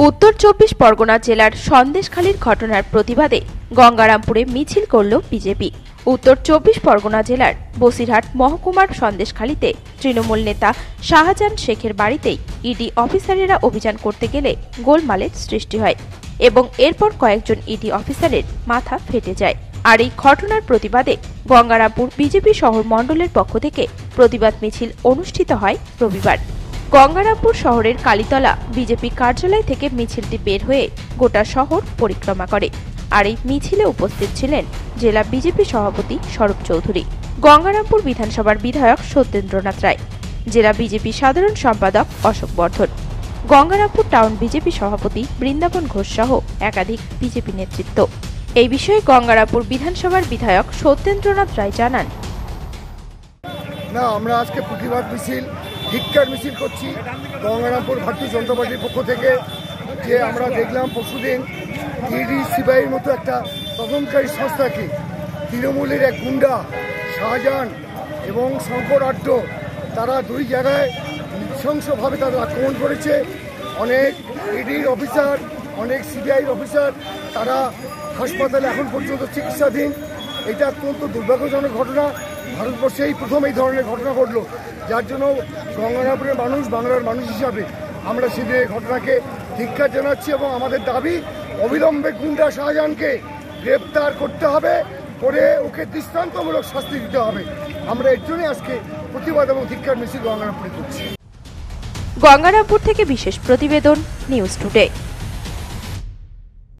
উত্তর ২৪ পরগনা জেলার সন্দেশখালীর ঘটনার প্রতিবাদে গঙ্গারামপুরে মিছিল করল বিজেপি। উত্তর ২৪ পরগনা জেলার বসিরহাট মহকুমার সন্দেশখালীতে তৃণমূল নেতা শাহজাহান শেখের বাড়িতেই ইডি অফিসারেরা অভিযান করতে গেলে গোলমালের সৃষ্টি হয় এবং এরপর কয়েকজন ইডি অফিসারের মাথা ফেটে যায়। আর এই ঘটনার প্রতিবাদে গঙ্গারামপুর বিজেপি শহর মণ্ডলের পক্ষ থেকে প্রতিবাদ মিছিল অনুষ্ঠিত হয় রবিবার। গঙ্গারামপুর শহরের কালীতলা বিজেপি কার্যালয় থেকে মিছিলটি বের হয়ে গোটা শহর পরিক্রমা করে। আর এই মিছিলে উপস্থিত ছিলেন জেলা বিজেপি সভাপতি স্বরূপ চৌধুরী, গঙ্গারামপুর বিধানসভার বিধায়ক সত্যেন্দ্রনাথ রায়, জেলা বিজেপি সাধারণ সম্পাদক অশোক বর্ধন, গঙ্গারামপুর টাউন বিজেপি সভাপতি বৃন্দাবন ঘোষ সহ একাধিক বিজেপি নেতৃত্ব। এই বিষয়ে গঙ্গারামপুর বিধানসভার বিধায়ক সত্যেন্দ্রনাথ রায় জানান, না, আমরা আজকে প্রতিবাদ মিছিল, ধিক্কার মিছিল করছি গঙ্গারামপুর ভারতীয় জনতা পার্টির পক্ষ থেকে। যে আমরা দেখলাম পরশুদিন ইডি সিবিআইয়ের মতো একটা তদন্তকারী সংস্থাকে তৃণমূলের এক গুন্ডা শাহজাহান এবং শঙ্কর আড্ড তারা দুই জায়গায় নৃশংসভাবে তারা আক্রমণ করেছে। অনেক ইডির অফিসার, অনেক সিবিআইয়ের অফিসার তারা হাসপাতালে এখন পর্যন্ত চিকিৎসাধীন। এটা অত্যন্ত দুর্ভাগ্যজনক ঘটনা। ভারতবর্ষেই প্রথম এই ধরনের ঘটনা ঘটলো, যার জন্য গঙ্গারামপুরের মানুষ, বাংলার মানুষ হিসাবে আমরা সেদিনের ঘটনাকে ধিক্কার জানাচ্ছি এবং আমাদের দাবি অবিলম্বে গুন্ডা শাহজাহানকে গ্রেপ্তার করতে হবে, করে ওকে দৃষ্টান্তমূলক শাস্তি দিতে হবে। আমরা এর জন্যই আজকে প্রতিবাদ এবং ধিক্কার মিছিল গঙ্গারামপুরে করছি। গঙ্গারামপুর থেকে বিশেষ প্রতিবেদন, নিউজ টুডে।